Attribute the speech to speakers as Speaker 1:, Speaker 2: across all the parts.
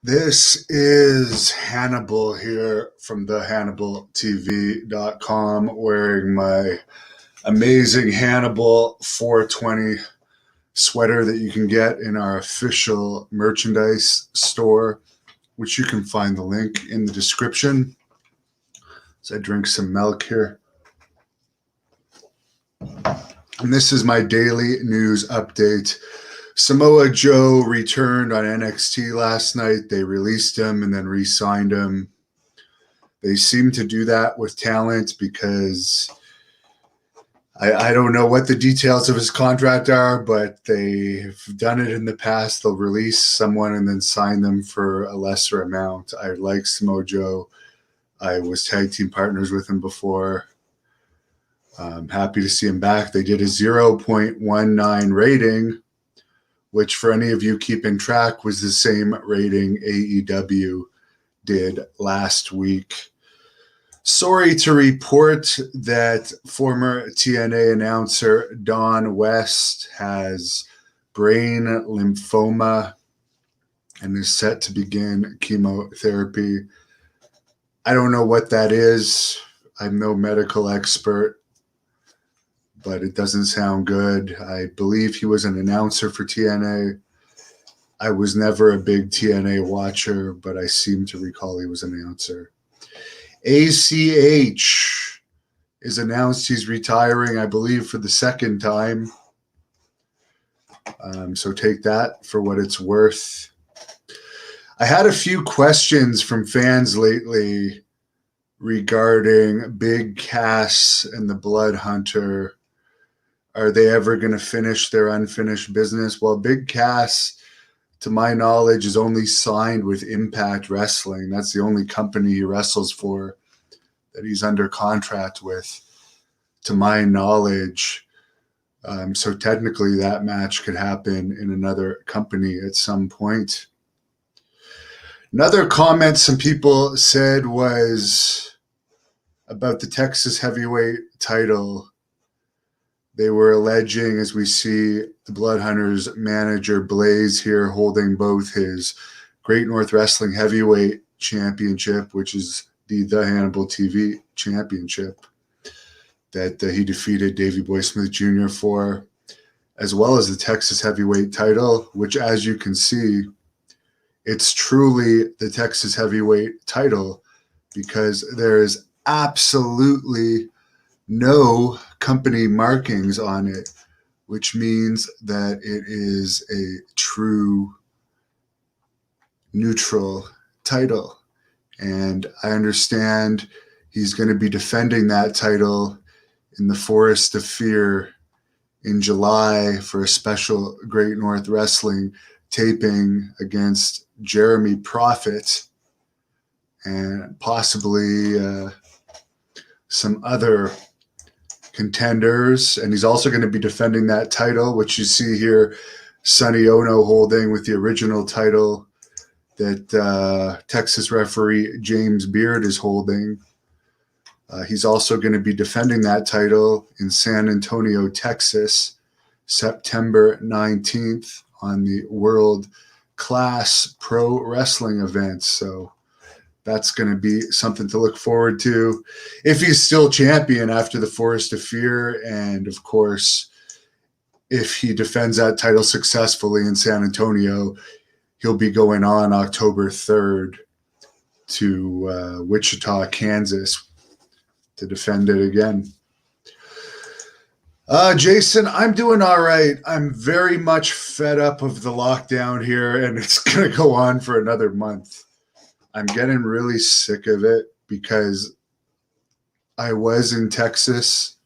Speaker 1: This is Hannibal here from the HannibalTV.com, wearing my amazing Hannibal 420 sweater that you can get in our official merchandise store, which you can find the link in the description. So I drink some milk here. And this is my daily news update. Samoa Joe returned on NXT last night. They released him and then re-signed him. They seem to do that with talent because I don't know what the details of his contract are, but they've done it in the past. They'll release someone and then sign them for a lesser amount. I like Samoa Joe. I was tag team partners with him before. I'm happy to see him back. They did a 0.19 rating, which for any of you keeping track was the same rating AEW did last week. Sorry to report that former TNA announcer Don West has brain lymphoma and is set to begin chemotherapy. I don't know what that is. I'm no medical expert, but it doesn't sound good. I believe he was an announcer for TNA. I was never a big TNA watcher, but I seem to recall he was an announcer. ACH is announced he's retiring, I believe, for the second time. So take that for what it's worth. I had a few questions from fans lately regarding Big Cass and the Blood Hunter. Are they ever going to finish their unfinished business? Well, Big Cass, to my knowledge, is only signed with Impact Wrestling. That's the only company he wrestles for that he's under contract with, to my knowledge. So technically that match could happen in another company at some point. Another comment some people said was about the Texas Heavyweight title. They were alleging, as we see the Blood Hunters manager Blaze here holding both his Great North Wrestling Heavyweight Championship, which is the Hannibal TV Championship, that he defeated Davey Boy Smith Jr. for, as well as the Texas Heavyweight title, which, as you can see, it's truly the Texas Heavyweight title because there is absolutely no company markings on it, which means that it is a true neutral title. And I understand he's going to be defending that title in the Forest of Fear in July for a special Great North Wrestling taping against Jeremy Prophet and possibly some other contenders. And he's also going to be defending that title, which you see here, Sonny Ono holding, with the original title that Texas referee James Beard is holding. He's also going to be defending that title in San Antonio, Texas, September 19th on the World Class Pro Wrestling event. So that's going to be something to look forward to if he's still champion after the Forest of Fear. And of course, if he defends that title successfully in San Antonio, he'll be going on October 3rd to Wichita, Kansas to defend it again. Jason, I'm doing all right. I'm very much fed up of the lockdown here, and it's going to go on for another month. I'm getting really sick of it because I was in Texas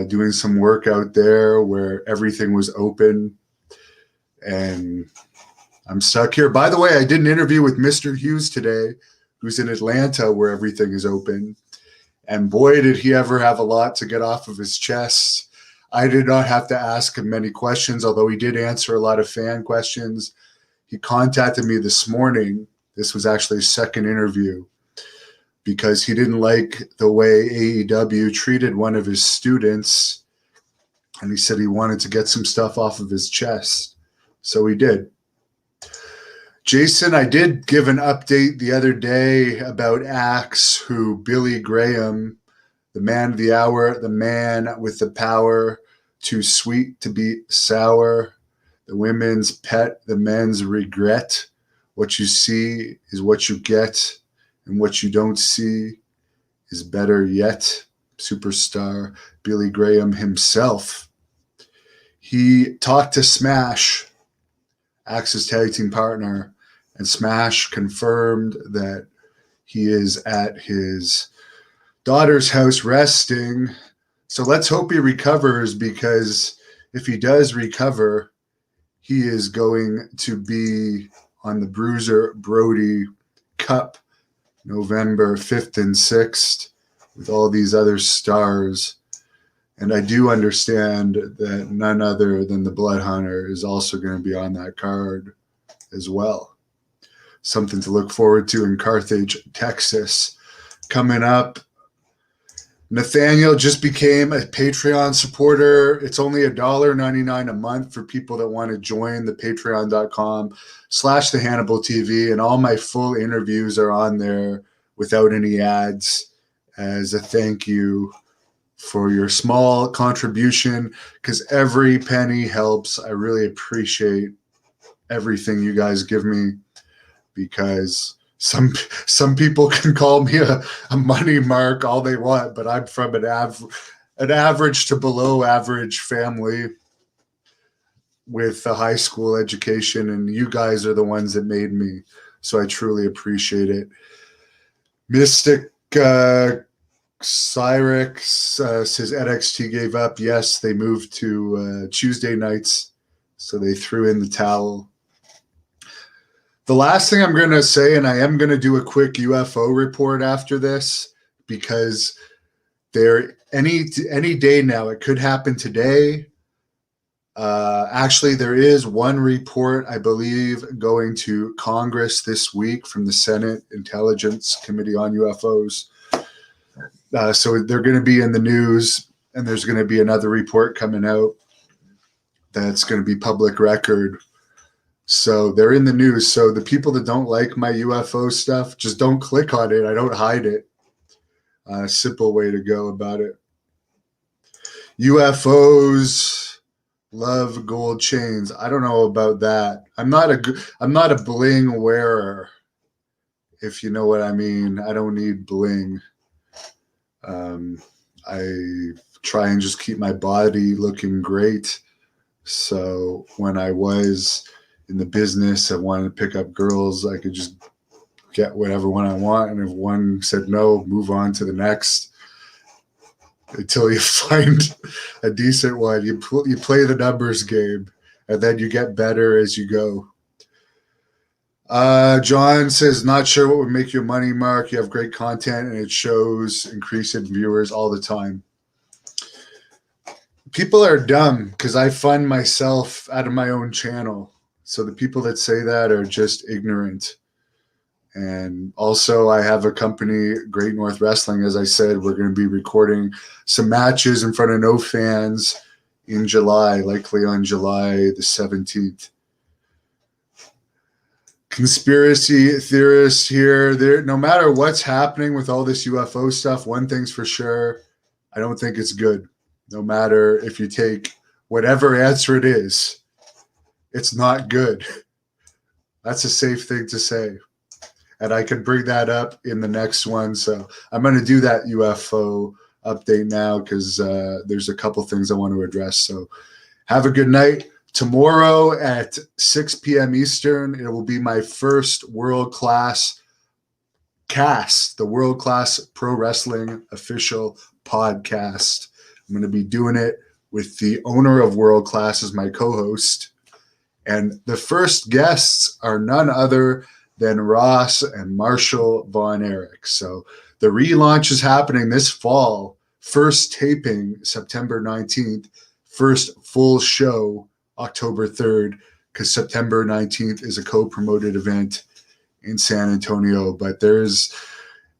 Speaker 1: doing some work out there where everything was open, and I'm stuck here. By the way, I did an interview with Mr. Hughes today, who's in Atlanta where everything is open. And boy, did he ever have a lot to get off of his chest. I did not have to ask him many questions, although he did answer a lot of fan questions. He contacted me this morning. This was actually his second interview because he didn't like the way AEW treated one of his students. And he said he wanted to get some stuff off of his chest. So he did. Jason, I did give an update the other day about Axe, who Billy Graham, the man of the hour, the man with the power, too sweet to be sour, the women's pet, the men's regret. What you see is what you get, and what you don't see is better yet. Superstar Billy Graham himself. He talked to Smash, Axe's tag team partner, and Smash confirmed that he is at his daughter's house resting. So let's hope he recovers, because if he does recover, he is going to be on the Bruiser Brody Cup November 5th and 6th with all these other stars. And I do understand that none other than the Blood Hunter is also going to be on that card as well. Something to look forward to in Carthage, Texas. Coming up, Nathaniel just became a Patreon supporter. It's only $1.99 a month for people that want to join the patreon.com/thehannibaltv. And all my full interviews are on there without any ads as a thank you for your small contribution, because every penny helps. I really appreciate everything you guys give me, because some people can call me a money mark all they want, but I'm from an average to below average family with a high school education, and you guys are the ones that made me. So I truly appreciate it. Mystic Cyrix says NXT gave up. Yes, they moved to Tuesday nights, so they threw in the towel. The last thing I'm going to say, and I am going to do a quick UFO report after this, because there any day now, it could happen today. Actually, there is one report, I believe, going to Congress this week from the Senate Intelligence Committee on UFOs. So they're going to be in the news, and there's going to be another report coming out that's going to be public record. So they're in the news. So the people that don't like my UFO stuff, just don't click on it. I don't hide it. Simple way to go about it. UFOs love gold chains. I don't know about that. I'm not a bling wearer, if you know what I mean. I don't need bling. I try and just keep my body looking great. So when I was in the business, I wanted to pick up girls, I could just get whatever one I want. And if one said no, move on to the next until you find a decent one. You play the numbers game, and then you get better as you go. John says, not sure what would make you a money mark. You have great content, and it shows increase in viewers all the time. People are dumb because I fund myself out of my own channel. So the people that say that are just ignorant. And also, I have a company, Great North Wrestling. As I said, we're going to be recording some matches in front of no fans in July, likely on July the 17th. Conspiracy theorists here. No matter what's happening with all this UFO stuff, one thing's for sure, I don't think it's good. No matter if you take whatever answer it is, it's not good. That's a safe thing to say. And I can bring that up in the next one. So I'm going to do that UFO update now, because there's a couple things I want to address. So have a good night. Tomorrow at 6 p.m. Eastern, it will be my first world-class cast, the World Class Pro Wrestling official podcast. I'm going to be doing it with the owner of World Class as my co-host. And the first guests are none other than Ross and Marshall Von Erich. So the relaunch is happening this fall. First taping September 19th. First full show October 3rd, because September 19th is a co-promoted event in San Antonio. But there's,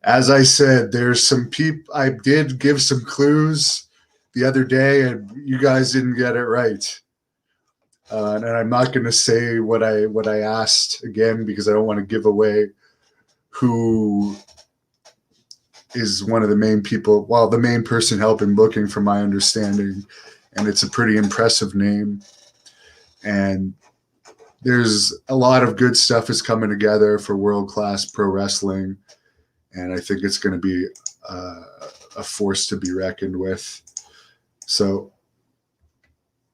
Speaker 1: as I said, there's some people, I did give some clues the other day, and you guys didn't get it right. And I'm not going to say what I asked again because I don't want to give away who is one of the main people. Well, the main person helping booking, from my understanding, and it's a pretty impressive name. And there's a lot of good stuff is coming together for world-class pro wrestling, and I think it's going to be a force to be reckoned with. So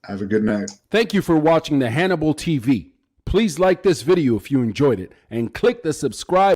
Speaker 1: have a good night.
Speaker 2: Thank you for watching the Hannibal TV. Please like this video if you enjoyed it and click the subscribe